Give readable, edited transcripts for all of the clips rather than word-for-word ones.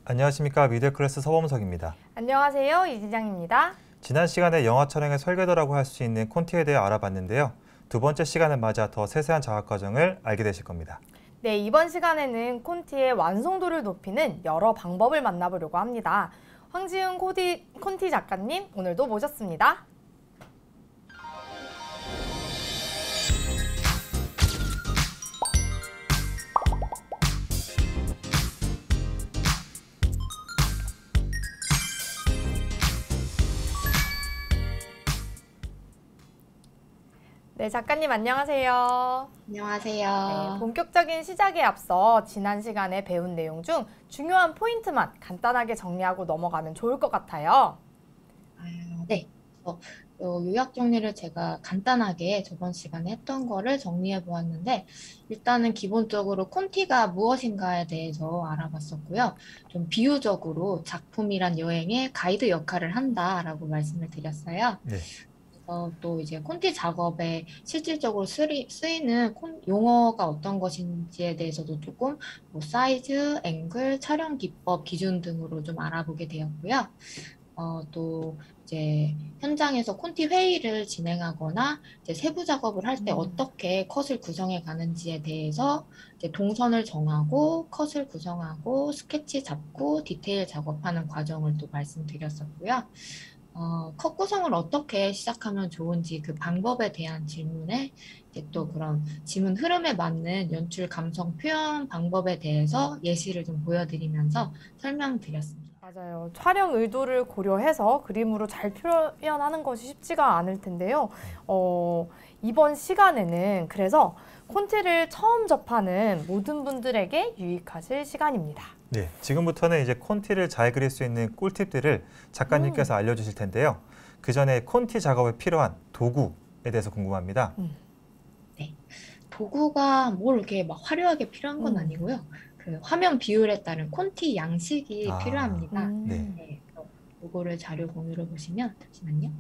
안녕하십니까. 미들클래스 서범석입니다. 안녕하세요. 이진양입니다. 지난 시간에 영화 촬영의 설계도라고 할 수 있는 콘티에 대해 알아봤는데요. 두 번째 시간을 맞아 더 세세한 작업 과정을 알게 되실 겁니다. 네, 이번 시간에는 콘티의 완성도를 높이는 여러 방법을 만나보려고 합니다. 황지은 콘티 작가님, 오늘도 모셨습니다. 네, 작가님 안녕하세요. 안녕하세요. 네, 본격적인 시작에 앞서 지난 시간에 배운 내용 중 중요한 포인트만 간단하게 정리하고 넘어가면 좋을 것 같아요. 네. 요약 정리를 제가 간단하게 저번 시간에 했던 거를 정리해 보았는데, 일단은 기본적으로 콘티가 무엇인가에 대해서 알아봤었고요. 좀 비유적으로 작품이란 여행의 가이드 역할을 한다라고 말씀을 드렸어요. 네. 또 이제 콘티 작업에 실질적으로 쓰이는 용어가 어떤 것인지에 대해서도 조금 사이즈, 앵글, 촬영 기법, 기준 등으로 좀 알아보게 되었고요. 또 이제 현장에서 콘티 회의를 진행하거나 이제 세부 작업을 할 때 어떻게 컷을 구성해 가는지에 대해서 이제 동선을 정하고 컷을 구성하고 스케치 잡고 디테일 작업하는 과정을 또 말씀드렸었고요. 컷 구성을 어떻게 시작하면 좋은지 그 방법에 대한 질문에 이제 또 그런 지문 흐름에 맞는 연출 감성 표현 방법에 대해서 예시를 좀 보여드리면서 설명드렸습니다. 맞아요. 촬영 의도를 고려해서 그림으로 잘 표현하는 것이 쉽지가 않을 텐데요. 이번 시간에는 그래서 콘티를 처음 접하는 모든 분들에게 유익하실 시간입니다. 네, 지금부터는 이제 콘티를 잘 그릴 수 있는 꿀팁들을 작가님께서 알려주실 텐데요. 그 전에 콘티 작업에 필요한 도구에 대해서 궁금합니다. 네, 도구가 뭘 이렇게 막 화려하게 필요한 건 아니고요. 그 화면 비율에 따른 콘티 양식이 필요합니다. 네, 요거를 자료 공유를 보시면 잠시만요.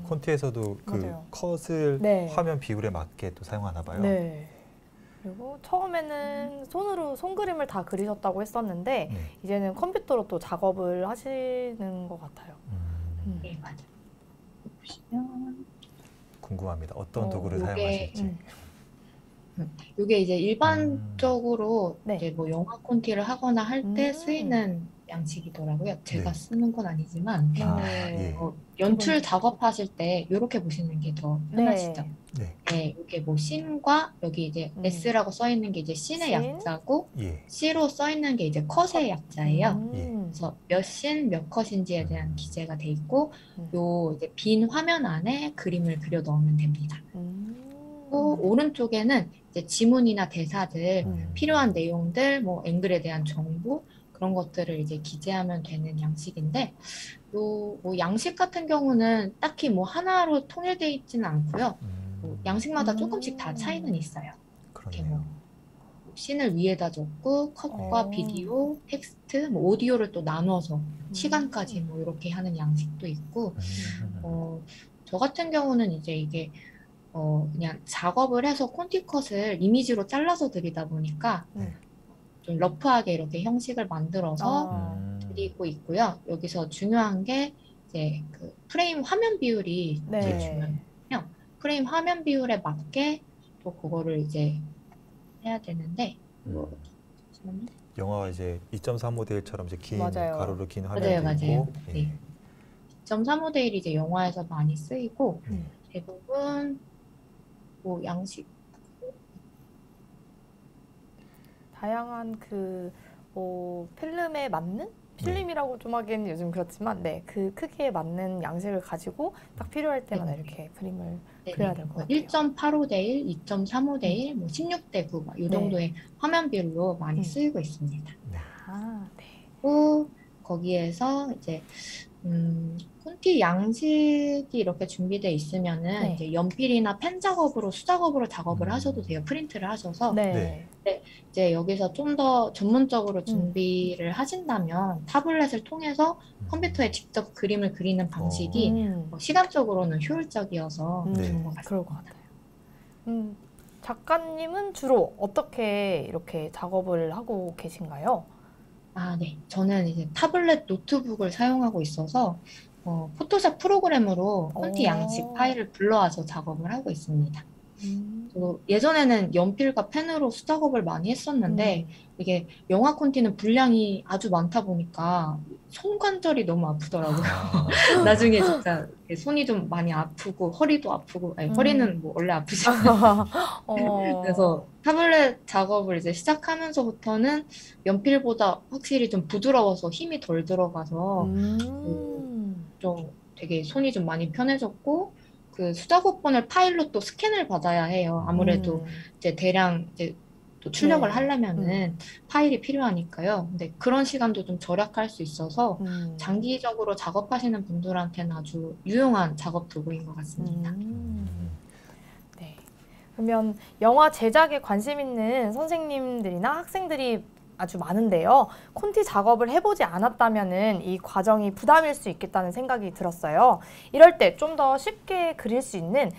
콘티에서도 그 맞아요. 컷을 네. 화면 비율에 맞게 또 사용하나 봐요. 네. 그리고 처음에는 손으로 손그림을 다 그리셨다고 했었는데 이제는 컴퓨터로 또 작업을 하시는 것 같아요. 네, 맞아요. 보시면 궁금합니다. 어떤 도구를 요게, 사용하실지. 이게 이제 일반적으로 네. 이제 뭐 영화 콘티를 하거나 할 때 쓰이는 양식이더라고요. 제가 네. 쓰는 건 아니지만 예. 연출 작업하실 때 이렇게 보시는 게 더 편하시죠. 네. 네, 이게 뭐 씬과 여기 이제 S라고 써 있는 게 이제 씬의 약자고 예. C로 써 있는 게 이제 컷의 약자예요. 예. 그래서 몇 씬, 몇 컷인지에 대한 기재가 돼 있고 요 이제 빈 화면 안에 그림을 그려 넣으면 됩니다. 또 오른쪽에는 이제 지문이나 대사들, 필요한 내용들, 뭐 앵글에 대한 정보 그런 것들을 이제 기재하면 되는 양식인데, 요 뭐 양식 같은 경우는 딱히 뭐 하나로 통일되어 있지는 않고요. 뭐 양식마다 조금씩 다 차이는 있어요. 이렇게 뭐 씬을 위에다 적고 컷과 비디오, 텍스트, 뭐 오디오를 또 나눠서 시간까지 뭐 이렇게 하는 양식도 있고, 저 같은 경우는 이제 이게 그냥 작업을 해서 콘티컷을 이미지로 잘라서 드리다 보니까 좀 러프하게 이렇게 형식을 만들어서 드리고 있고요. 여기서 중요한 게 이제 그 프레임 화면 비율이 제일 중요해요. 프레임 화면 비율에 맞게 또 그거를 이제 해야 되는데 영화가 이제 2.35대1처럼 이제 긴 가로로 긴 화면이 있고 맞아요. 네. 2.35대1이 이제 영화에서 많이 쓰이고 대부분 뭐 양식 다양한 필름에 맞는? 필름이라고 좀 하기에는 요즘 그렇지만 그 크기에 맞는 양식을 가지고 딱 필요할 때마다 이렇게 그림을 그려야 될 것 같아요. 1.85대1, 2.35대1, 뭐 16대9 이 정도의 화면 비율로 많이 쓰이고 있습니다. 또 거기에서 이제 콘티 양식이 이렇게 준비되어 있으면은 이제 연필이나 펜 작업으로 수작업으로 작업을 하셔도 돼요. 프린트를 하셔서. 이제 여기서 좀 더 전문적으로 준비를 하신다면 타블렛을 통해서 컴퓨터에 직접 그림을 그리는 방식이 시간적으로는 효율적이어서 좋은 것 같습니다. 그럴 것 같아요. 작가님은 주로 어떻게 이렇게 작업을 하고 계신가요? 아, 네. 저는 이제 타블렛 노트북을 사용하고 있어서 포토샵 프로그램으로 콘티 양식 어. 파일을 불러와서 작업을 하고 있습니다. 음. 예전에는 연필과 펜으로 수작업을 많이 했었는데 이게 영화 콘티는 분량이 아주 많다 보니까 손관절이 너무 아프더라고요. 아, 나중에 진짜 손이 좀 많이 아프고 허리도 아프고 아니, 음. 허리는 뭐 원래 아프지만 어. 그래서 타블렛 작업을 이제 시작하면서부터는 연필보다 확실히 좀 부드러워서 힘이 덜 들어가서 좀 되게 손이 좀 많이 편해졌고 그 수작업본을 파일로 또 스캔을 받아야 해요. 아무래도 이제 대량 이제 또 출력을 네. 하려면은 파일이 필요하니까요. 근데 그런 시간도 좀 절약할 수 있어서 음. 장기적으로 작업하시는 분들한테는 아주 유용한 작업 도구인 것 같습니다. 네. 그러면 영화 제작에 관심 있는 선생님들이나 학생들이 아주 많은데요. 콘티 작업을 해보지 않았다면은 이 과정이 부담일 수 있겠다는 생각이 들었어요. 이럴 때 좀 더 쉽게 그릴 수 있는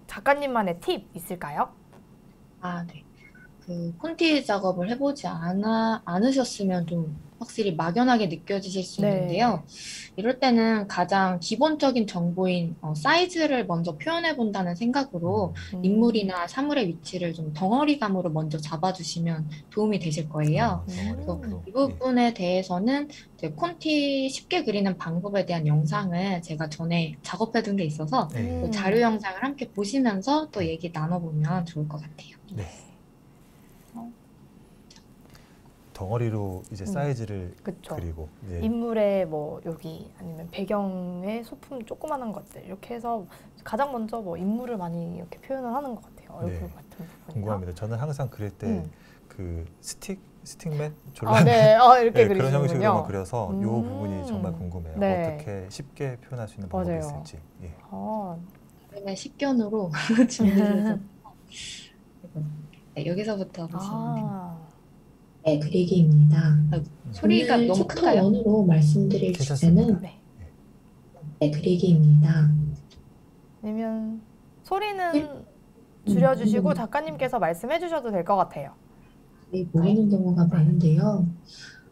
작가님만의 팁 있을까요? 아, 네. 그 콘티 작업을 해보지 않으셨으면 좀 확실히 막연하게 느껴지실 수 네. 있는데요. 이럴 때는 가장 기본적인 정보인 사이즈를 먼저 표현해 본다는 생각으로 인물이나 사물의 위치를 좀 덩어리감으로 먼저 잡아주시면 도움이 되실 거예요. 그래서 이 부분에 대해서는 이제 콘티 쉽게 그리는 방법에 대한 영상을 제가 전에 작업해 둔 게 있어서 그 자료 영상을 함께 보시면서 또 얘기 나눠보면 좋을 것 같아요. 네. 덩어리로 이제 사이즈를 그쵸. 그리고 이제 인물의 뭐 여기 아니면 배경의 소품 조그마한 것들 이렇게 해서 가장 먼저 뭐 인물을 많이 이렇게 표현을 하는 것 같아요. 얼굴 네. 같은 부분이요. 궁금합니다. 저는 항상 그릴 때 그 스틱맨 아, 졸라 네. 이렇게 네, 그런 형식으로만 그리시는군요. 그려서 이 부분이 정말 궁금해요. 네. 어떻게 쉽게 표현할 수 있는 방법이 맞아요. 있을지. 예. 그러면 식견으로 준비해서 네, 여기서부터 보시면 됩니다. 네, 그리기입니다. 소리가 오늘 너무 챕터 큰가요? 1으로 말씀드릴 괜찮습니다. 주제는 네. 네, 그리기입니다. 아니면 소리는 줄여주시고 작가님께서 말씀해 주셔도 될 것 같아요. 네, 모르는 경우가 많은데요.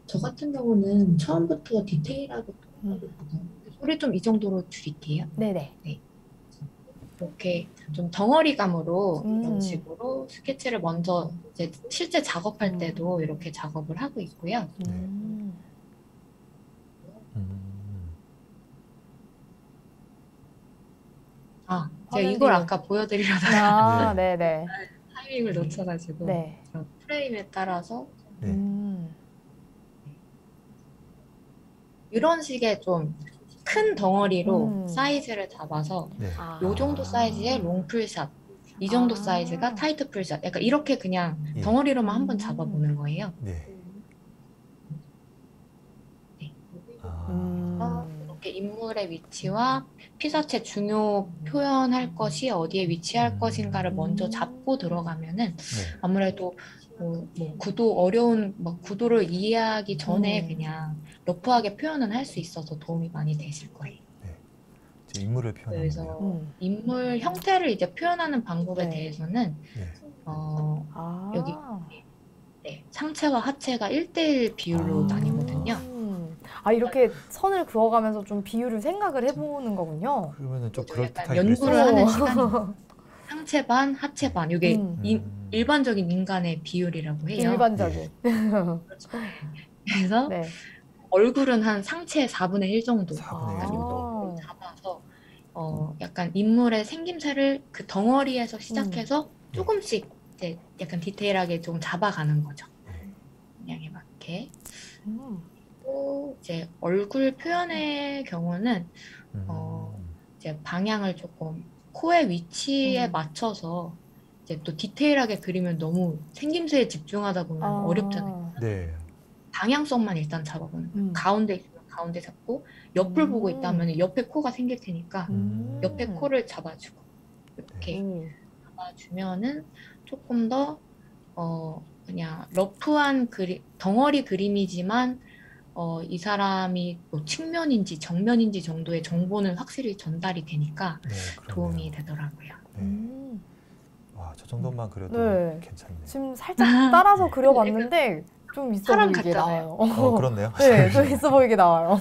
저 같은 경우는 처음부터 디테일하게 소리 좀 이 정도로 줄일게요. 네네. 네. 이렇게 좀 덩어리감으로 이런 식으로 스케치를 먼저 이제 실제 작업할 때도 이렇게 작업을 하고 있고요. 제가 이걸 아까 보여드리려다가 네네. 타이밍을 놓쳐가지고 네. 프레임에 따라서 네. 이런 식의 좀 큰 덩어리로 사이즈를 잡아서 네. 요 정도 사이즈의 롱풀샷, 이 정도 사이즈가 타이트 풀샷, 약간 이렇게 그냥 예. 덩어리로만 한번 잡아보는 거예요. 네. 네. 이렇게 인물의 위치와 피사체 중요 표현할 것이 어디에 위치할 것인가를 먼저 잡고 들어가면은 아무래도 뭐 어려운 구도를 이해하기 전에 그냥 러프하게 표현은 할 수 있어서 도움이 많이 되실 거예요. 네. 이제 인물을 표현하는 그래서 거예요. 인물 형태를 이제 표현하는 방법에 대해서는 네. 여기 네, 상체와 하체가 1대1 비율로 나뉘거든요. 이렇게 선을 그어가면서 좀 비율을 생각을 해보는 거군요. 그러면은 좀 그럴듯하게 연구를 하는 시간 상체 반, 하체 반. 이게 일반적인 인간의 비율이라고 해요. 일반적인. 그래서 네. 얼굴은 한 상체의 4분의 1 정도 4분의 1 정도. 잡아서 약간 인물의 생김새를 그 덩어리에서 시작해서 조금씩 이제 약간 디테일하게 좀 잡아가는 거죠. 양에 맞게. 또 이제 얼굴 표현의 경우는 이제 방향을 조금 코의 위치에 맞춰서 이제 또 디테일하게 그리면 너무 생김새에 집중하다 보면 어렵잖아요. 네. 방향성만 일단 잡아보는 가운데 있으면 가운데 잡고 옆을 보고 있다면 옆에 코가 생길 테니까 옆에 코를 잡아주고 이렇게 잡아주면은 조금 더 그냥 러프한 덩어리 그림이지만 이 사람이 뭐 측면인지 정면인지 정도의 정보는 확실히 전달이 되니까 도움이 되더라고요. 와, 저 정도만 그려도 괜찮네요. 지금 살짝 따라서 그려봤는데 좀 있어 사람 보이게 같잖아요. 나와요. 그렇네요. 네, 좀 있어 보이게 나와요.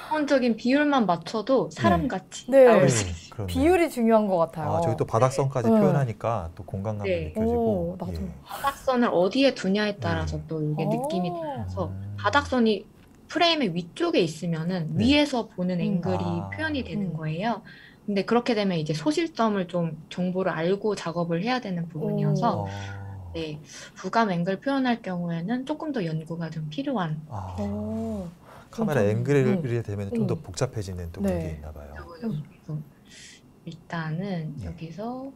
기본적인 비율만 맞춰도 사람같이 네. 나올 네, 수 있어요. 그렇네요. 비율이 중요한 것 같아요. 아, 저기 또 바닥선까지 네. 표현하니까 또 공간감도 네. 느껴지고. 오, 나도. 바닥선을 어디에 두냐에 따라서 네. 또 이게 느낌이 오. 달라서 바닥선이 프레임의 위쪽에 있으면은 네. 위에서 보는 앵글이 아. 표현이 되는 거예요. 근데 그렇게 되면 이제 소실점을 좀 정보를 알고 작업을 해야 되는 부분이어서 네, 부감 앵글 표현할 경우에는 조금 더 연구가 좀 필요한. 아. 오. 카메라 좀- 앵글이 되면 좀 더 음. 복잡해지는 또 네. 그런 게 있나 봐요. 그래서 일단은 네. 여기서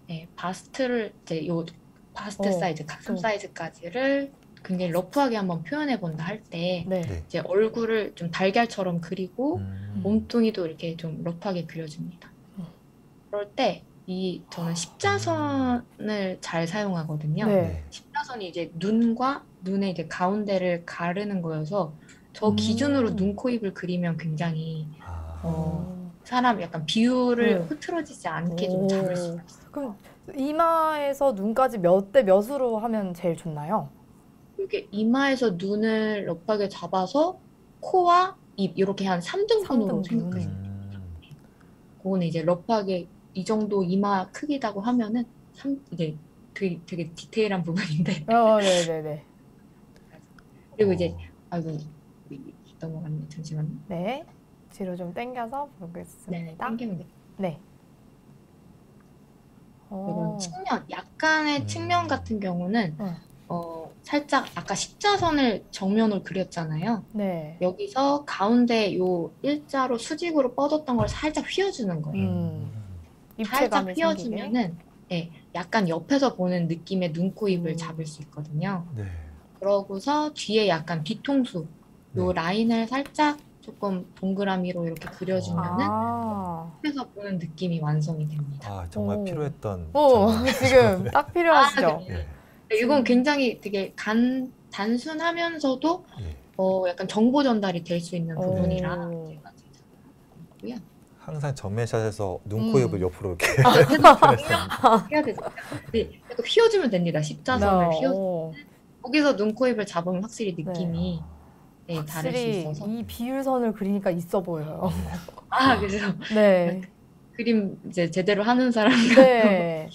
네, 바스트를 이제 요 바스트 어, 사이즈, 가슴 또. 사이즈까지를 굉장히 러프하게 한번 표현해 본다 할 때 네. 네. 이제 얼굴을 좀 달걀처럼 그리고 음. 몸뚱이도 이렇게 좀 러프하게 그려줍니다. 그럴 때 저는 십자선을 잘 사용하거든요. 네. 네. 십자선이 이제 눈과 눈의 이제 가운데를 가르는 거여서 저 음. 기준으로 눈, 코, 입을 그리면 굉장히 아. 사람 약간 비율을 네. 흐트러지지 않게 좀 잡을 수가 있어요. 그럼 이마에서 눈까지 몇 대 몇으로 하면 제일 좋나요? 이게 이마에서 눈을 러프하게 잡아서 코와 입 이렇게 한 3등분으로 3등분. 생각하시면 음. 그거는 이제 러프하게 이 정도 이마 크기다고 하면은 이제 되게 디테일한 부분인데 네네네. 그리고 이제 아이고 넘어갔네. 잠시만요. 네. 뒤로 좀 당겨서 네, 보겠습니다. 당기면 돼. 네. 이런 측면, 약간의 측면 같은 경우는 응. 살짝 아까 십자선을 정면으로 그렸잖아요. 네. 여기서 가운데 요 일자로 수직으로 뻗었던 걸 살짝 휘어주는 거예요. 살짝 입체감이 생기게. 휘어주면은 네, 약간 옆에서 보는 느낌의 눈, 코, 입을 음. 잡을 수 있거든요. 네. 그러고서 뒤에 약간 뒤통수 요 네. 라인을 살짝 조금 동그라미로 이렇게 그려주면은 아. 옆에서 보는 느낌이 완성이 됩니다. 아, 정말 오. 필요했던 지금 네. 딱 필요하시죠? 네. 이건 굉장히 되게 단순하면서도 네. 약간 정보 전달이 될 수 있는 부분이라 오. 제가 제작했고요. 항상 전매샷에서 눈, 코, 입을 옆으로 이렇게 해야 되죠. 네, 약간 휘어주면 됩니다. 십자선을 휘어. 오. 거기서 눈, 코, 입을 잡으면 확실히 느낌이 네, 다를 수 확실히 있어서. 이 비율선을 그리니까 있어 보여요. 그래서 네. 그림 이제 제대로 하는 사람 네.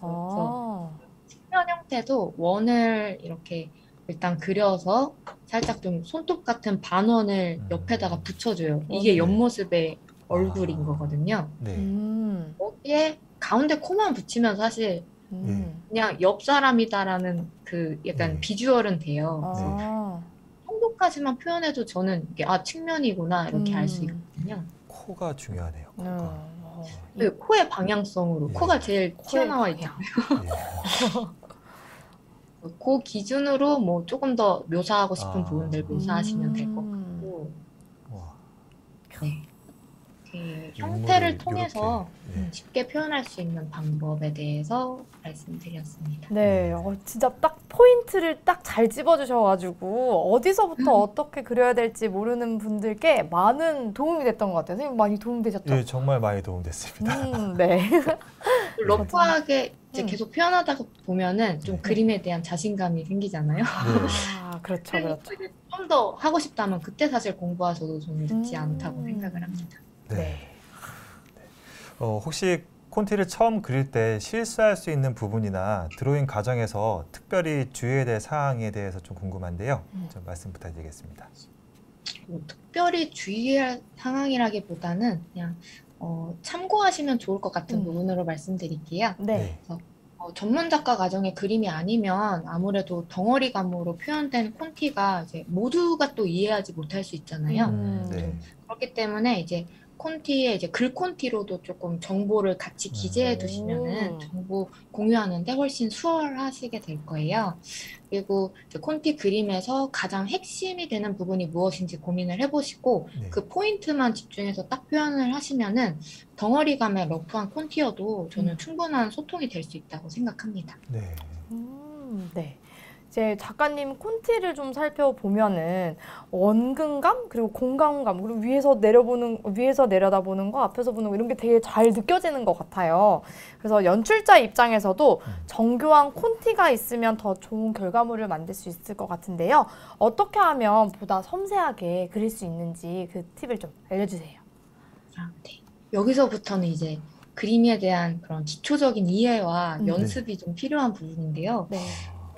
그래서 측면 형태도 원을 이렇게 일단 그려서 살짝 좀 손톱 같은 반원을 옆에다가 붙여줘요. 이게 옆모습의 얼굴인 거거든요. 네. 여기에 가운데 코만 붙이면 사실 그냥 옆 사람이다라는 그 약간 네. 비주얼은 돼요. 아. 정도까지만 표현해도 저는 이게 측면이구나 이렇게 알 수 있거든요. 코가 중요하네요. 코가. 그리고 코의 방향성으로 네. 코가 제일 튀어나와 있잖아요. 네. 그 기준으로 뭐 조금 더 묘사하고 싶은 부분들 묘사하시면 될 것 음. 같고 와. 네. 그 형태를 인물을 통해서 이렇게, 네. 쉽게 표현할 수 있는 방법에 대해서 말씀드렸습니다. 네, 진짜 딱 포인트를 딱 잘 집어주셔가지고 어디서부터 어떻게 그려야 될지 모르는 분들께 많은 도움이 됐던 것 같아요. 선생님 많이 도움되셨죠? 예, 정말 많이 도움됐습니다. 네. 러프하게 이제 음. 계속 표현하다 보면은 좀 네. 그림에 대한 자신감이 생기잖아요. 아, 그렇죠, 그렇죠. 좀 더 하고 싶다면 그때 사실 공부하셔도 저는 늦지 않다고 음. 생각을 합니다. 네. 혹시 콘티를 처음 그릴 때 실수할 수 있는 부분이나 드로잉 과정에서 특별히 주의해야 될 사항에 대해서 좀 궁금한데요. 좀 말씀 부탁드리겠습니다. 뭐 특별히 주의할 상황이라기보다는 그냥 참고하시면 좋을 것 같은 부분으로 말씀드릴게요. 네. 전문 작가 과정의 그림이 아니면 아무래도 덩어리감으로 표현된 콘티가 이제 모두가 또 이해하지 못할 수 있잖아요. 네. 그렇기 때문에 이제 콘티에 이제 글 콘티로도 조금 정보를 같이 기재해 두시면은 정보 공유하는데 훨씬 수월하시게 될 거예요. 그리고 이제 콘티 그림에서 가장 핵심이 되는 부분이 무엇인지 고민을 해보시고 네. 그 포인트만 집중해서 딱 표현을 하시면은 덩어리감의 러프한 콘티여도 저는 충분한 소통이 될 수 있다고 생각합니다. 네. 네. 이제 작가님 콘티를 좀 살펴보면은 원근감 그리고 공간감 그리고 위에서 내려다보는 거 앞에서 보는 거 이런 게 되게 잘 느껴지는 것 같아요. 그래서 연출자 입장에서도 정교한 콘티가 있으면 더 좋은 결과물을 만들 수 있을 것 같은데요. 어떻게 하면 보다 섬세하게 그릴 수 있는지 그 팁을 좀 알려주세요. 네. 여기서부터는 이제 그림에 대한 그런 기초적인 이해와 연습이 좀 필요한 부분인데요. 네.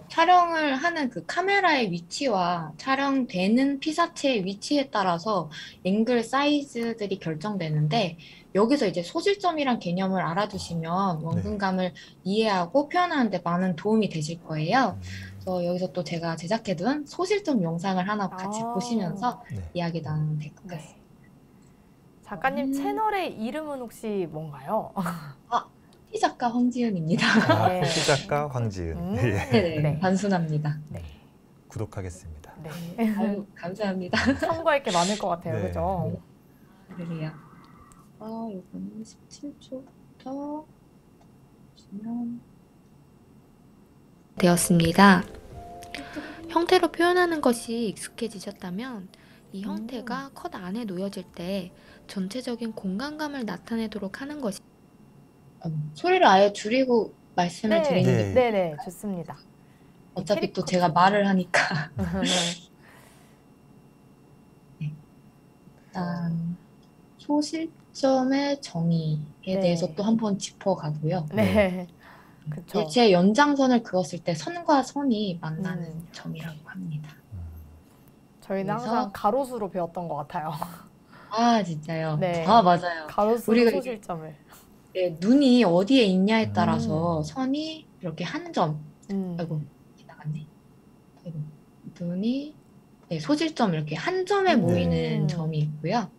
촬영을 하는 그 카메라의 위치와 촬영되는 피사체의 위치에 따라서 앵글 사이즈들이 결정되는데 여기서 이제 소실점이란 개념을 알아두시면 원근감을 이해하고 표현하는 데 많은 도움이 되실 거예요. 그래서 여기서 또 제가 제작해둔 소실점 영상을 하나 같이 보시면서 이야기 나누면 될 것 같습니다. 네. 작가님 채널의 이름은 혹시 뭔가요? 티 작가 황지은입니다. 네. 티 작가 황지은. 예. 네네, 네. 단순합니다. 네. 구독하겠습니다. 네. 아유, 감사합니다. 참고할 게 많을 것 같아요. 네. 그죠? 그래요. 이거는 17초부터 보시면 되었습니다. 형태로 표현하는 것이 익숙해지셨다면 이 형태가 컷 안에 놓여질 때 전체적인 공간감을 나타내도록 하는 것이 소리를 아예 줄이고 말씀을 드리는 게 네네, 좋습니다. 어차피 또 제가 말을 하니까 일단 소실점의 정의에 대해서 또 한번 짚어가고요. 네, 그쵸. 일체의 연장선을 그었을 때 선과 선이 만나는 점이라고 합니다. 저희는 그래서- 항상 가로수로 배웠던 것 같아요. 아, 진짜요? 네. 맞아요. 가로수로 우리가 소실점을. 네, 눈이 어디에 있냐에 따라서 선이 이렇게 한 점, 아이고, 나갔네. 아이고, 눈이 소실점 이렇게 한 점에 모이는 점이 있고요.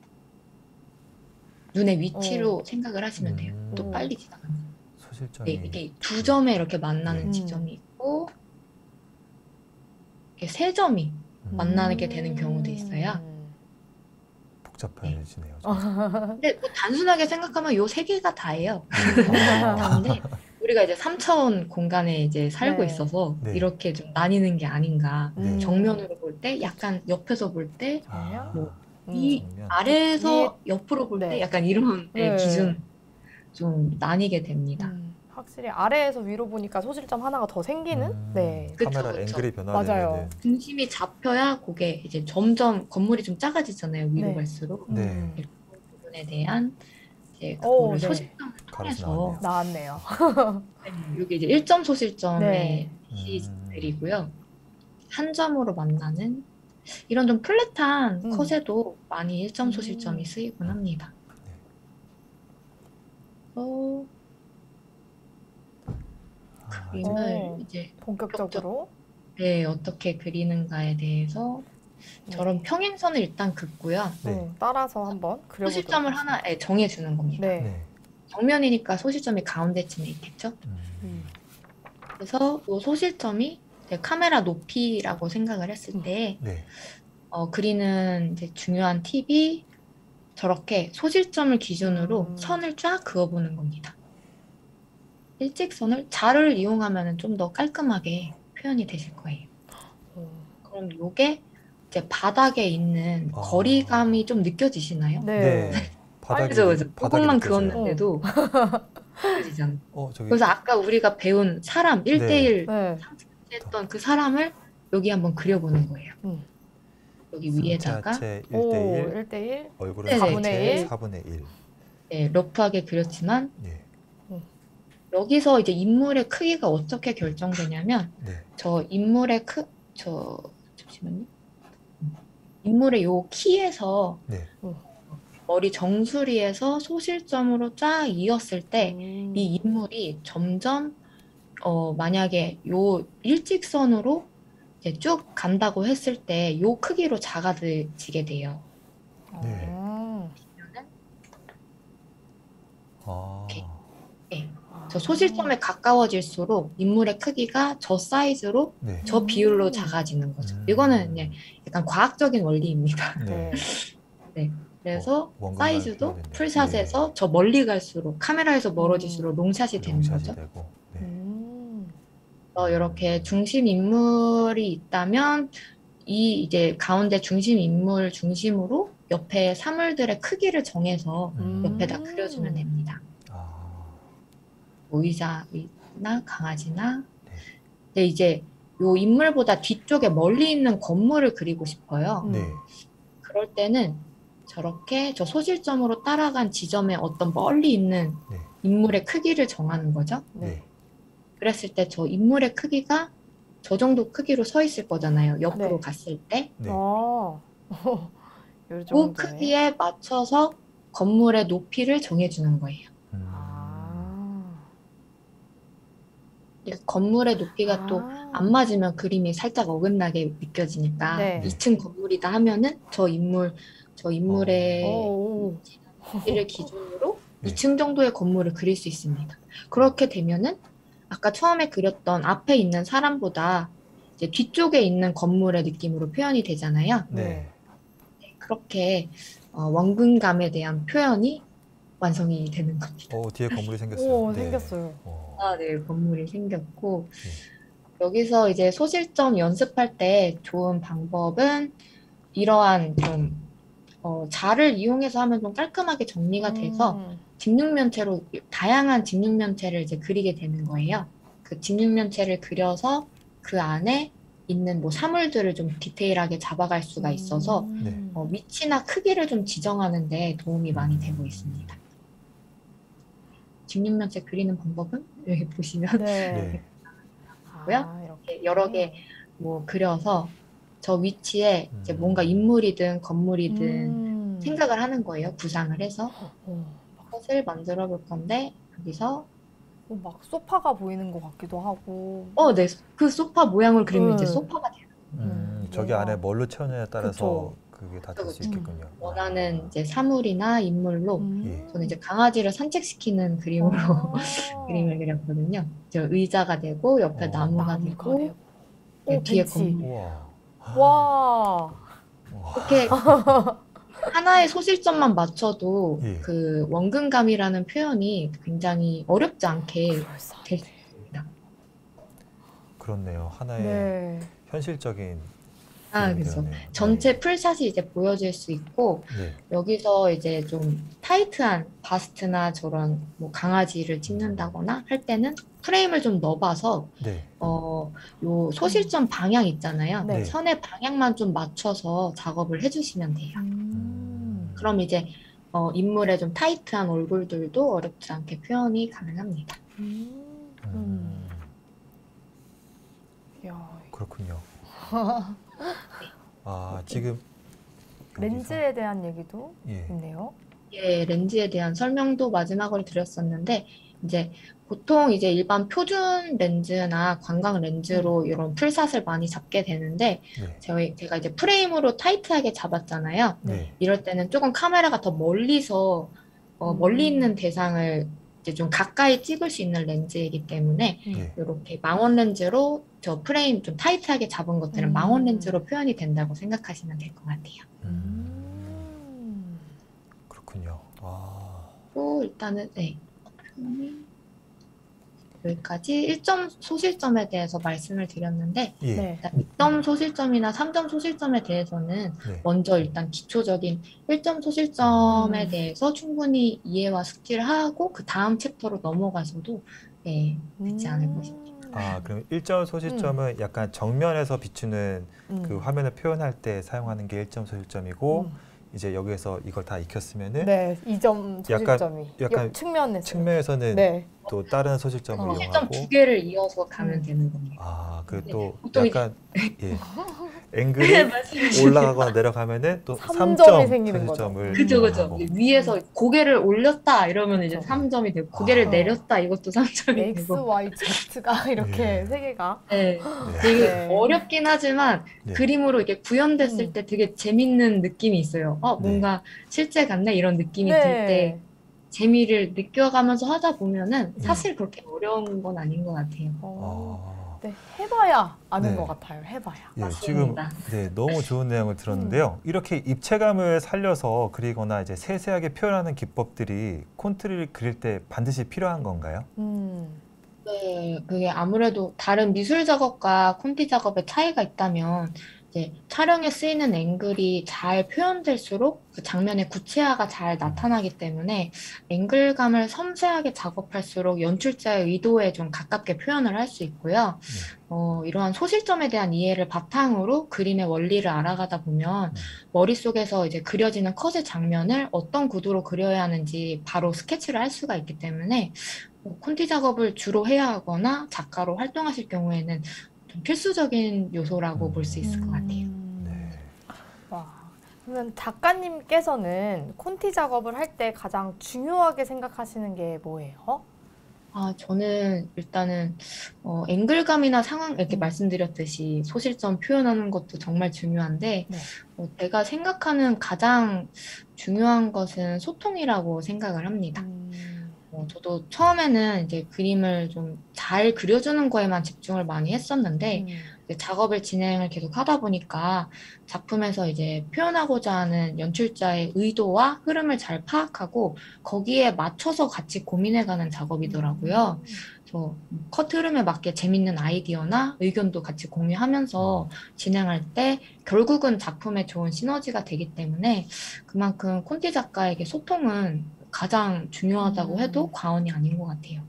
눈의 위치로 생각을 하시면 돼요. 또 빨리 지나갑니다. 소실점이 이게 두 점에 이렇게 만나는 지점이 있고, 이렇게 세 점이 만나게 되는 경우도 있어요. 복잡해지네요. 근데 뭐 단순하게 생각하면 요 세 개가 다예요. 근데 우리가 이제 3차원 공간에 이제 살고 네. 있어서 네. 이렇게 좀 나뉘는 게 아닌가. 네. 정면으로 볼 때, 약간 옆에서 볼 때, 아, 이 정면. 아래에서 옆으로 볼 때 네. 약간 이런 네. 기준 좀 나뉘게 됩니다. 확실히 아래에서 위로 보니까 소실점 하나가 더 생기는? 네. 그쵸, 카메라 그쵸. 앵글이 변화되는. 맞아요. 중심이 잡혀야 그게 이제 점점 건물이 좀 작아지잖아요. 위로 네. 갈수록. 네. 그 부분에 대한 이제 오, 그거를 네. 소실점을 가로수 통해서 나왔네요. 이게 이제 1점 소실점의 네. 시들이고요. 한 점으로 만나는 이런 좀 플랫한 컷에도 많이 1점 소실점이 쓰이곤 합니다. 그림을 이제 본격적으로. 어떻게 그리는가에 대해서 저런 평행선을 일단 긋고요. 따라서 한번 그려보도록 소실점을 하나 정해주는 겁니다. 네. 네. 정면이니까 소실점이 가운데쯤에 있겠죠? 그래서 이 소실점이 이제 카메라 높이라고 생각을 했을 때 네. 그리는 이제 중요한 팁이 저렇게 소실점을 기준으로 선을 쫙 그어보는 겁니다. 일직선을 자를 이용하면 좀 더 깔끔하게 표현이 되실 거예요. 그럼 이게 이제 바닥에 있는 거리감이 좀 느껴지시나요? 네. 바닥이 그죠. 조금만 느껴져요. 그었는데도 느껴지잖아요. 저기 그래서 아까 우리가 배운 사람 1대1 네. 했던 그 사람을 여기 한번 그려보는 거예요. 여기 위에다가 상체 1대1, 1대1. 얼굴은 네네. 4분의 1. 4분의 1. 네, 러프하게 그렸지만 네. 여기서 이제 인물의 크기가 어떻게 결정되냐면 네. 저 인물의 잠시만요. 인물의 요 키에서 네. 머리 정수리에서 소실점으로 쫙 이었을 때 이 인물이 점점 만약에 요 일직선으로 이제 쭉 간다고 했을 때 요 크기로 작아지게 돼요. 네. 이렇게. 네. 저 소실점에 가까워질수록 인물의 크기가 저 사이즈로 네. 저 비율로 작아지는 거죠. 이거는 이제 약간 과학적인 원리입니다. 네. 네. 그래서 원근감을 사이즈도 표현했네요. 풀샷에서 저 멀리 갈수록 카메라에서 멀어질수록 롱샷이 되는 롱샷이 거죠. 되고. 네. 이렇게 중심 인물이 있다면 이 이제 가운데 중심 인물 중심으로 옆에 사물들의 크기를 정해서 옆에다 그려주면 됩니다. 뭐 의자나 강아지나. 근데 이제 요 인물보다 뒤쪽에 멀리 있는 건물을 그리고 싶어요. 네. 그럴 때는 저렇게 저 소실점으로 따라간 지점에 어떤 멀리 있는 네. 인물의 크기를 정하는 거죠. 네. 그랬을 때 저 인물의 크기가 저 정도 크기로 서 있을 거잖아요. 옆으로 네. 갔을 때. 네. 요 그 정도에. 크기에 맞춰서 건물의 높이를 정해주는 거예요. 이 건물의 높이가 또 안 맞으면 그림이 살짝 어긋나게 느껴지니까 네. 2층 건물이다 하면은 저 인물의 오. 높이를 기준으로 네. 2층 정도의 건물을 그릴 수 있습니다. 그렇게 되면은 아까 처음에 그렸던 앞에 있는 사람보다 이제 뒤쪽에 있는 건물의 느낌으로 표현이 되잖아요. 네. 그렇게 원근감에 대한 표현이 완성이 되는 겁니다. 뒤에 건물이 생겼어요. 오, 네. 생겼어요. 네, 건물이 생겼고 여기서 이제 소실점 연습할 때 좋은 방법은 이러한 좀 자를 이용해서 하면 좀 깔끔하게 정리가 돼서 직육면체로 다양한 직육면체를 이제 그리게 되는 거예요. 그 직육면체를 그려서 그 안에 있는 뭐 사물들을 좀 디테일하게 잡아갈 수가 있어서 네. 위치나 크기를 좀 지정하는 데 도움이 많이 되고 있습니다. 직육면체 그리는 방법은 여기 보시면 네. 네. 이렇게 여러 개 뭐 그려서 저 위치에 이제 뭔가 인물이든 건물이든 생각을 하는 거예요. 구상을 해서 것을 만들어 볼 건데 여기서 막 소파가 보이는 것 같기도 하고. 네, 그 소파 모양을 그리면 이제 소파가 돼요. 저기 뭔가- 안에 뭘로 채우느냐에 따라서 그쵸. 그게 다 될 수 그쵸, 있겠군요. 원하는 이제 사물이나 인물로 예. 저는 이제 강아지를 산책시키는 그림으로 그림을 그렸거든요. 저 의자가 되고 옆에 나무가 되고 뒤에 벤치. 건물. 우와. 와. 이렇게 하나의 소실점만 맞춰도 예. 그 원근감이라는 표현이 굉장히 어렵지 않게 될 수 있습니다. 그렇네요. 하나의 네. 현실적인 그래서 그러네요. 전체 풀샷이 이제 보여질 수 있고 네. 여기서 이제 좀 타이트한 바스트나 저런 뭐 강아지를 찍는다거나 할 때는 프레임을 좀 넣어봐서 네. 요 소실점 방향 있잖아요. 네. 선의 방향만 좀 맞춰서 작업을 해주시면 돼요. 그럼 이제 인물의 좀 타이트한 얼굴들도 어렵지 않게 표현이 가능합니다. 이야, 그렇군요. 지금 렌즈에 대한 얘기도 예. 있네요. 예, 렌즈에 대한 설명도 마지막으로 드렸었는데 이제 보통 이제 일반 표준 렌즈나 관광 렌즈로 이런 풀샷을 많이 잡게 되는데 네. 제가 이제 프레임으로 타이트하게 잡았잖아요. 네. 이럴 때는 조금 카메라가 더 멀리서 멀리 있는 대상을 이제 좀 가까이 찍을 수 있는 렌즈이기 때문에 네. 이렇게 망원 렌즈로 저 프레임 좀 타이트하게 잡은 것들은 망원 렌즈로 표현이 된다고 생각하시면 될 것 같아요. 그렇군요. 또 일단은 여기까지 1점 소실점에 대해서 말씀을 드렸는데 예. 네. 2점 소실점이나 3점 소실점에 대해서는 네. 먼저 일단 기초적인 1점 소실점에 대해서 충분히 이해와 숙지를 하고 그 다음 챕터로 넘어가셔도 되지 않을까 싶습니다. 그럼 일점 소실점은 약간 정면에서 비추는 그 화면을 표현할 때 사용하는 게 1점 소실점이고 이제 여기에서 이걸 다 익혔으면은 네, 2점 소실점이 약간 측면에서 측면에서는 네. 또 다른 소실점을 소실점 이용하고 2개를 이어서 가면 되는 겁니다. 그또 보통 약간 앵글이 올라가거나 내려가면은 또 3점이 3점 생기는 거죠. 소실점을 그죠. 이용하고. 위에서 고개를 올렸다 이러면 이제 그쵸. 3점이 되고 고개를 내렸다 이것도 3점이 X, 되고. Y, Z가 이렇게 세 개가 네. 되게 네. 어렵긴 하지만 네. 그림으로 이게 구현됐을 때 되게 재밌는 느낌이 있어요. 뭔가 실제 같네 이런 느낌이 들 때 재미를 느껴가면서 하다 보면은 사실 그렇게 어려운 건 아닌 것 같아요. 네, 해봐야 아는 네. 것 같아요. 해봐야. 지금 맞습니다. 너무 좋은 내용을 들었는데요. 이렇게 입체감을 살려서 그리거나 이제 세세하게 표현하는 기법들이 콘트를 그릴 때 반드시 필요한 건가요? 네, 그게 아무래도 다른 미술 작업과 콘티 작업의 차이가 있다면 이제 촬영에 쓰이는 앵글이 잘 표현될수록 그 장면의 구체화가 잘 나타나기 때문에 앵글감을 섬세하게 작업할수록 연출자의 의도에 좀 가깝게 표현을 할 수 있고요. 이러한 소실점에 대한 이해를 바탕으로 그림의 원리를 알아가다 보면 머릿속에서 이제 그려지는 컷의 장면을 어떤 구도로 그려야 하는지 바로 스케치를 할 수가 있기 때문에 콘티 작업을 주로 해야 하거나 작가로 활동하실 경우에는 좀 필수적인 요소라고 볼 수 있을 것 같아요. 네. 와, 그러면 작가님께서는 콘티 작업을 할 때 가장 중요하게 생각하시는 게 뭐예요? 저는 일단은 앵글감이나 상황 이렇게 말씀드렸듯이 소실점 표현하는 것도 정말 중요한데 네. 제가 생각하는 가장 중요한 것은 소통이라고 생각을 합니다. 저도 처음에는 이제 그림을 좀 잘 그려주는 거에만 집중을 많이 했었는데 이제 작업을 진행을 계속 하다 보니까 작품에서 이제 표현하고자 하는 연출자의 의도와 흐름을 잘 파악하고 거기에 맞춰서 같이 고민해가는 작업이더라고요. 그래서 컷 흐름에 맞게 재밌는 아이디어나 의견도 같이 공유하면서 진행할 때 결국은 작품에 좋은 시너지가 되기 때문에 그만큼 콘티 작가에게 소통은 가장 중요하다고 해도 과언이 아닌 것 같아요.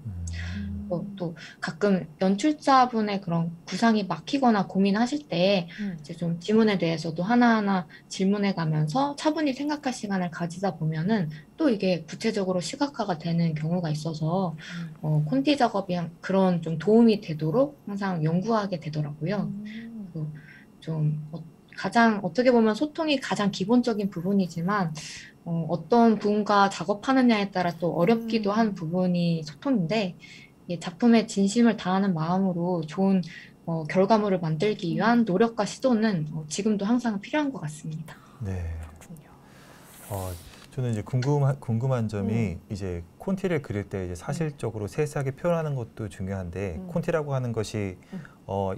또 가끔 연출자분의 그런 구상이 막히거나 고민하실 때 이제 좀 지문에 대해서도 하나하나 질문해 가면서 차분히 생각할 시간을 가지다 보면은 또 이게 구체적으로 시각화가 되는 경우가 있어서 콘티 작업이 그런 좀 도움이 되도록 항상 연구하게 되더라고요. 좀 가장 어떻게 보면 소통이 가장 기본적인 부분이지만 어떤 분과 작업하느냐에 따라 또 어렵기도 한 부분이 소통인데 작품에 진심을 다하는 마음으로 좋은 결과물을 만들기 위한 노력과 시도는 지금도 항상 필요한 것 같습니다. 네. 그렇군요. 저는 이제 궁금한 점이 이제 콘티를 그릴 때 이제 사실적으로 세세하게 표현하는 것도 중요한데 콘티라고 하는 것이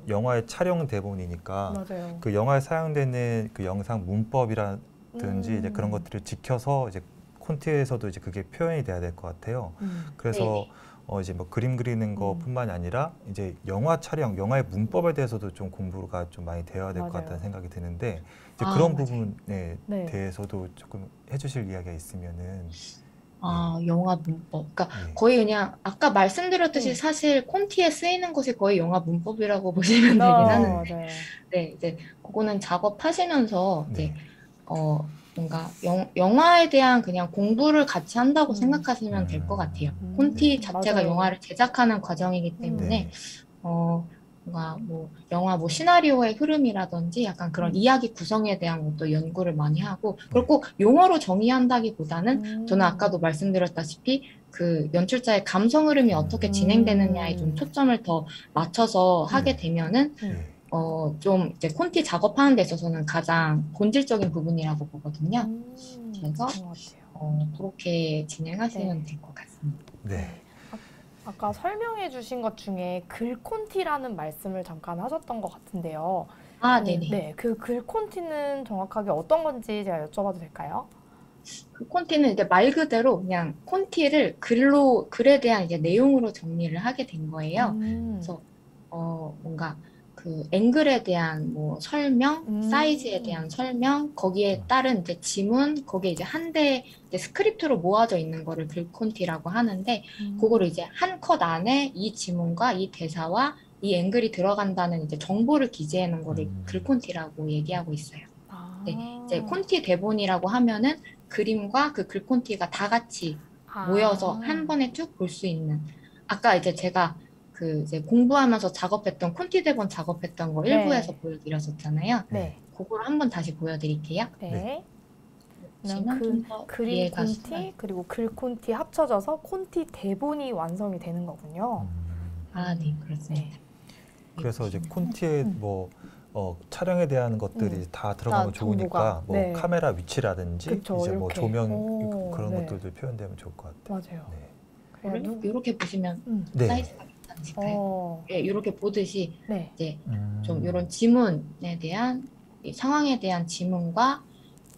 영화의 촬영 대본이니까 맞아요. 그 영화에 사용되는 그 영상 문법이라든지 이제 그런 것들을 지켜서 이제 콘티에서도 이제 그게 표현이 돼야 될 것 같아요. 그래서 이제 뭐 그림 그리는 것뿐만이 아니라 이제 영화 촬영, 영화의 문법에 대해서도 좀 공부가 좀 많이 되어야 될 것 같다는 생각이 드는데 이제 그런 부분에 대해서도 조금 해주실 이야기가 있으면은. 영화 문법. 그러니까 거의 그냥 아까 말씀드렸듯이 사실 콘티에 쓰이는 것이 거의 영화 문법이라고 보시면 되긴 하는데, 네, 이제 그거는 작업하시면서 이제 뭔가 영화에 대한 그냥 공부를 같이 한다고 생각하시면 될 것 같아요. 콘티 자체가 맞아요. 영화를 제작하는 과정이기 때문에 뭔가 뭐 영화 뭐 시나리오의 흐름이라든지 약간 그런 이야기 구성에 대한 것도 연구를 많이 하고 그걸 꼭 용어로 정의한다기보다는 저는 아까도 말씀드렸다시피 그 연출자의 감성 흐름이 어떻게 진행되느냐에 좀 초점을 더 맞춰서 하게 되면은 좀 이제 콘티 작업하는 데 있어서는 가장 본질적인 부분이라고 보거든요. 그래서 그렇게 진행하시면 될 것 같습니다. 네. 아까 설명해 주신 것 중에 글콘티라는 말씀을 잠깐 하셨던 것 같은데요. 네네. 네, 그 글콘티는 정확하게 어떤 건지 제가 여쭤봐도 될까요? 그 콘티는 이제 말 그대로 그냥 콘티를 글에 대한 이제 내용으로 정리를 하게 된 거예요. 그래서 뭔가 그 앵글에 대한 뭐 설명, 사이즈에 대한 설명, 거기에 따른 이제 지문, 거기에 이제 한 대 스크립트로 모아져 있는 거를 글콘티라고 하는데, 그거를 이제 한 컷 안에 이 지문과 이 대사와 이 앵글이 들어간다는 이제 정보를 기재해 놓은 거를 글콘티라고 얘기하고 있어요. 네, 이제 콘티 대본이라고 하면은 그림과 그 글콘티가 다 같이 모여서 한 번에 쭉 볼 수 있는. 아까 이제 제가 그 이제 공부하면서 작업했던 콘티 대본 작업했던 거 일부에서 보여드렸었잖아요. 네. 그거를 한번 다시 보여드릴게요. 네. 그럼 그림 콘티 그리고 글 콘티 합쳐져서 콘티 대본이 완성이 되는 거군요. 네, 그렇습니다. 그래서 이제 콘티에 뭐 촬영에 대한 것들이 다 들어가면 좋으니까 뭐 카메라 위치라든지 그쵸, 이제 뭐 이렇게. 조명 그런 것들도 표현되면 좋을 것 같아요. 맞아요. 네. 이렇게 보시면 사이즈가 괜찮으실까요? 이렇게 보듯이 이제 좀 이런 지문에 대한 이 상황에 대한 지문과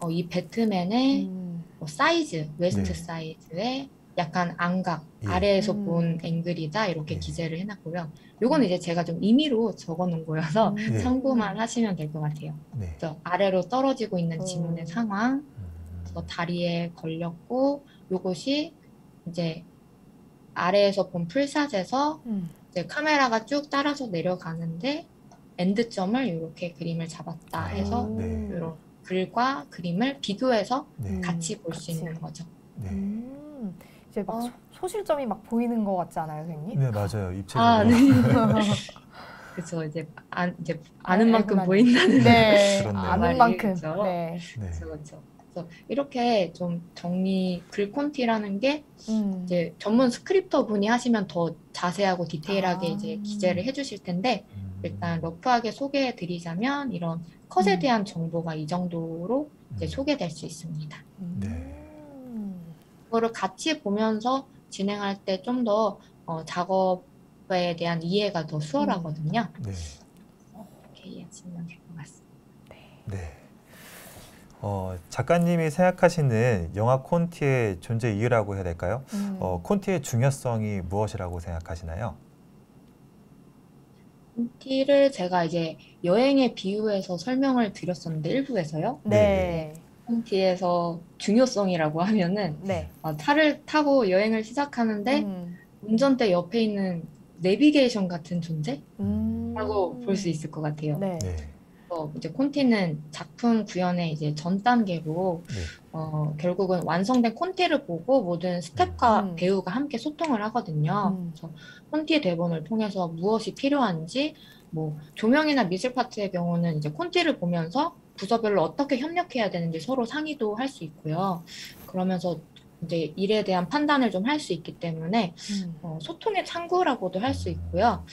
이 배트맨의 뭐 사이즈, 웨스트 사이즈의 약간 안각, 예. 아래에서 본 앵글이다 이렇게 예. 기재를 해놨고요. 요거는 이제 제가 좀 임의로 적어놓은 거여서 예. 참고만 하시면 될 것 같아요. 네. 그래서 아래로 떨어지고 있는 지문의 상황, 다리에 걸렸고 요것이 이제 아래에서 본 풀샷에서 이제 카메라가 쭉 따라서 내려가는데 엔드점을 이렇게 그림을 잡았다 해서 네. 이런 글과 그림을 비교해서 네. 같이 볼 수 같이. 있는 거죠. 네. 이제 막 소실점이 막 보이는 것 같지 않아요, 선생님? 네, 맞아요. 입체적으로. 아, 네. 그래서 이제 아는 만큼 알고만. 보인다는 네, 그렇네요. 아는 만큼. 그렇죠. 네. 네. 그렇죠. 그래서 이렇게 좀 글 콘티라는 게 이제 전문 스크립터 분이 하시면 더 자세하고 디테일하게 이제 기재를 해주실 텐데 일단 러프하게 소개해 드리자면 이런 컷에 대한 정보가 이 정도로 이제 소개될 수 있습니다. 네. 그거를 같이 보면서 진행할 때 좀 더 작업에 대한 이해가 더 수월하거든요. 네. 이렇게 이해하시면 될 것 같습니다. 네. 작가님이 생각하시는 영화 콘티의 존재 이유라고 해야 될까요? 콘티의 중요성이 무엇이라고 생각하시나요? 콘티를 제가 이제 여행에 비유해서 설명을 드렸었는데 일부에서요. 네. 콘티에서 중요성이라고 하면은 네. 차를 타고 여행을 시작하는데 운전대 옆에 있는 내비게이션 같은 존재라고 볼 수 있을 것 같아요. 네. 네. 이제 콘티는 작품 구현의 이제 전 단계로 네. 결국은 완성된 콘티를 보고 모든 스태프과 배우가 함께 소통을 하거든요. 그래서 콘티 대본을 통해서 무엇이 필요한지, 뭐 조명이나 미술 파트의 경우는 이제 콘티를 보면서 부서별로 어떻게 협력해야 되는지 서로 상의도 할 수 있고요. 그러면서 이제 일에 대한 판단을 좀 할 수 있기 때문에 소통의 창구라고도 할 수 있고요.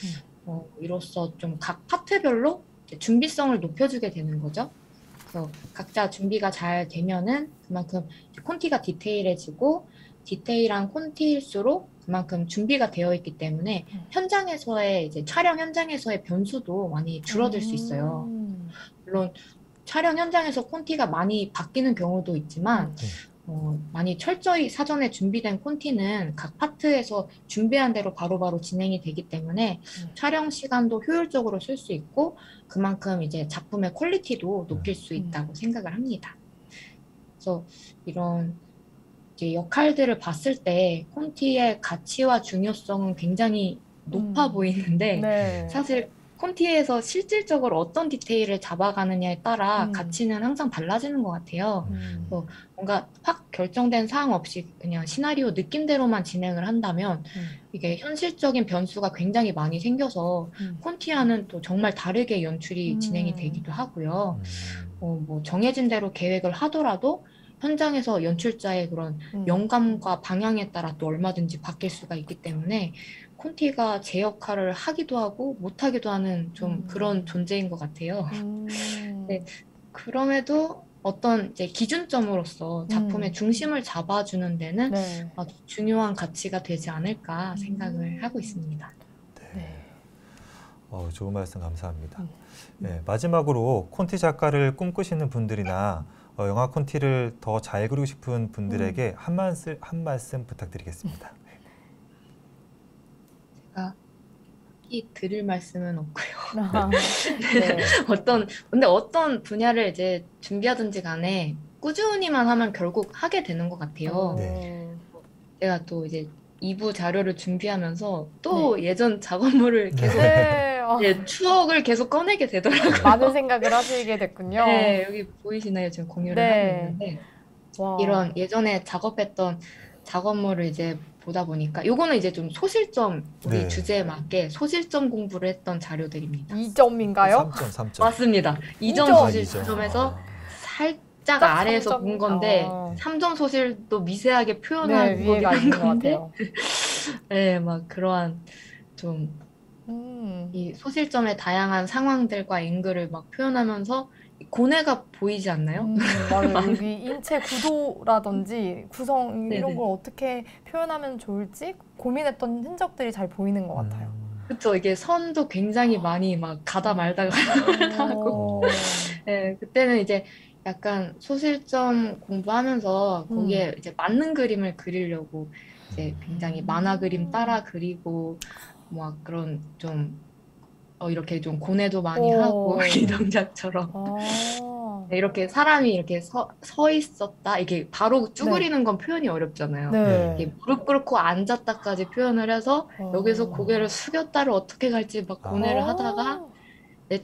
이로써 좀 각 파트별로 준비성을 높여주게 되는 거죠. 그래서 각자 준비가 잘 되면은 그만큼 콘티가 디테일해지고 디테일한 콘티일수록 그만큼 준비가 되어 있기 때문에 현장에서의 이제 촬영 현장에서의 변수도 많이 줄어들 수 있어요. 물론 촬영 현장에서 콘티가 많이 바뀌는 경우도 있지만 많이 철저히 사전에 준비된 콘티는 각 파트에서 준비한 대로 바로바로 진행이 되기 때문에 촬영 시간도 효율적으로 쓸 수 있고 그만큼 이제 작품의 퀄리티도 높일 수 있다고 생각을 합니다. 그래서 이런 이제 역할들을 봤을 때 콘티의 가치와 중요성은 굉장히 높아 보이는데 네. 사실 콘티에서 실질적으로 어떤 디테일을 잡아가느냐에 따라 가치는 항상 달라지는 것 같아요. 뭔가 확 결정된 사항 없이 그냥 시나리오 느낌대로만 진행을 한다면 이게 현실적인 변수가 굉장히 많이 생겨서 콘티와는 또 정말 다르게 연출이 진행이 되기도 하고요. 뭐 정해진 대로 계획을 하더라도 현장에서 연출자의 그런 영감과 방향에 따라 또 얼마든지 바뀔 수가 있기 때문에 콘티가 제 역할을 하기도 하고 못하기도 하는 좀 그런 존재인 것 같아요. 네, 그럼에도 어떤 이제 기준점으로서 작품의 중심을 잡아주는 데는 네. 아주 중요한 가치가 되지 않을까 생각을 하고 있습니다. 네. 좋은 말씀 감사합니다. 네, 마지막으로 콘티 작가를 꿈꾸시는 분들이나 영화 콘티를 더 잘 그리고 싶은 분들에게 한 말씀 부탁드리겠습니다. 제가 드릴 말씀은 없고요. 네. 근데 어떤 분야를 이제 준비하든지 간에 꾸준히만 하면 결국 하게 되는 것 같아요. 네. 제가 또 이제 2부 자료를 준비하면서 또 예전 작업물을 계속 추억을 계속 꺼내게 되더라고요. 많은 생각을 하시게 됐군요. 네, 여기 보이시나요? 지금 공유를 하고 있는데 와. 이런 예전에 작업했던 작업물을 이제 보다 보니까 요거는 이제 좀 소실점 우리 주제에 맞게 소실점 공부를 했던 자료들입니다. 2점인가요? 3점. 맞습니다. 2점 소실점에서 살짝 아래에서 본 건데 3점 소실도 미세하게 표현한 거긴 한 건데 네, 막 그러한 좀 이 소실점의 다양한 상황들과 앵글을 막 표현하면서 고뇌가 보이지 않나요? 맞아요. 여기 인체 구도라든지 구성 이런 걸 어떻게 표현하면 좋을지 고민했던 흔적들이 잘 보이는 것 같아요. 그렇죠. 이게 선도 굉장히 많이 막 가다 말다가 하고 네, 그때는 이제 약간 소실점 공부하면서 거기에 이제 맞는 그림을 그리려고 이제 굉장히 만화 그림 따라 그리고 막 그런 좀 이렇게 좀 고뇌도 많이 하고 이 동작처럼 이렇게 사람이 이렇게 서 있었다 이게 바로 쭈그리는 건 표현이 어렵잖아요. 네. 이게 무릎 꿇고 앉았다까지 표현을 해서 여기서 고개를 숙였다를 어떻게 갈지 막 고뇌를 하다가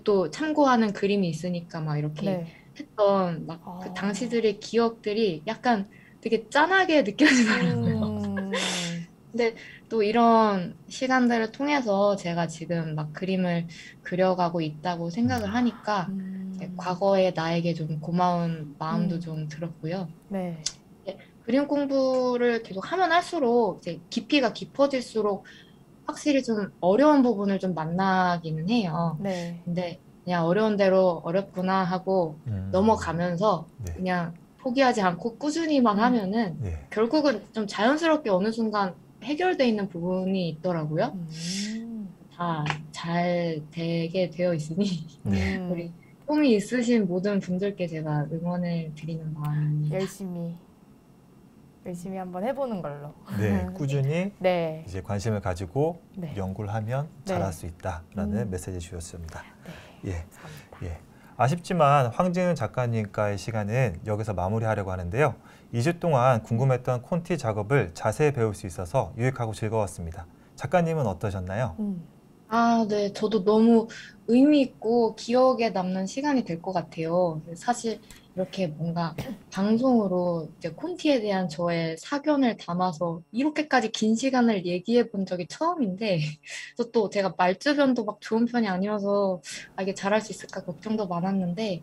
또 참고하는 그림이 있으니까 막 이렇게 네. 했던 막 그 당시들의 기억들이 약간 되게 짠하게 느껴지더라고요. 근데 또 이런 시간들을 통해서 제가 지금 막 그림을 그려가고 있다고 생각을 하니까 과거의 나에게 좀 고마운 마음도 좀 들었고요. 네. 그림 공부를 계속 하면 할수록 이제 깊이가 깊어질수록 확실히 좀 어려운 부분을 좀 만나기는 해요. 네. 근데 그냥 어려운 대로 어렵구나 하고 넘어가면서 네. 그냥 포기하지 않고 꾸준히만 하면은 네. 결국은 좀 자연스럽게 어느 순간 해결돼 있는 부분이 있더라고요. 다 잘 되게 되어 있으니 우리 꿈이 있으신 모든 분들께 제가 응원을 드리는 마음입니다. 열심히 한번 해보는 걸로. 네, 꾸준히 네. 이제 관심을 가지고 네. 연구를 하면 잘할 네. 수 있다라는 메시지 주셨습니다. 네. 예, 감사합니다. 예. 아쉽지만 황지은 작가님과의 시간은 여기서 마무리하려고 하는데요. 2주 동안 궁금했던 콘티 작업을 자세히 배울 수 있어서 유익하고 즐거웠습니다. 작가님은 어떠셨나요? 네. 저도 너무 의미 있고 기억에 남는 시간이 될 것 같아요. 사실 이렇게 뭔가 방송으로 이제 콘티에 대한 저의 사견을 담아서 이렇게까지 긴 시간을 얘기해 본 적이 처음인데, 또 제가 말주변도 막 좋은 편이 아니어서 이게 잘할 수 있을까 걱정도 많았는데,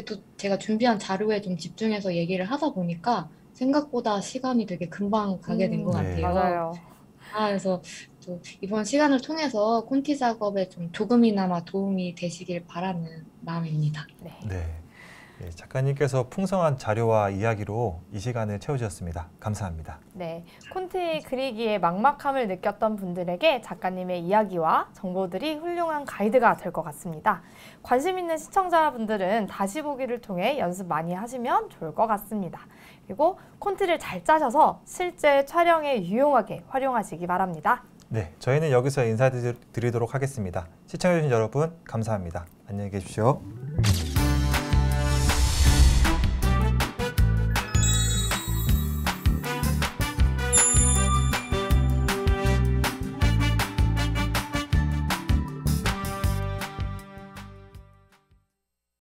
또 제가 준비한 자료에 좀 집중해서 얘기를 하다 보니까 생각보다 시간이 되게 금방 가게 된 것 네. 같아요. 맞아요. 그래서 또 이번 시간을 통해서 콘티 작업에 좀 조금이나마 도움이 되시길 바라는 마음입니다. 네. 네. 예, 작가님께서 풍성한 자료와 이야기로 이 시간을 채워주셨습니다. 감사합니다. 네, 콘티 그리기에 막막함을 느꼈던 분들에게 작가님의 이야기와 정보들이 훌륭한 가이드가 될 것 같습니다. 관심 있는 시청자분들은 다시 보기를 통해 연습 많이 하시면 좋을 것 같습니다. 그리고 콘티를 잘 짜셔서 실제 촬영에 유용하게 활용하시기 바랍니다. 네, 저희는 여기서 인사드리도록 하겠습니다. 시청해주신 여러분 감사합니다. 안녕히 계십시오.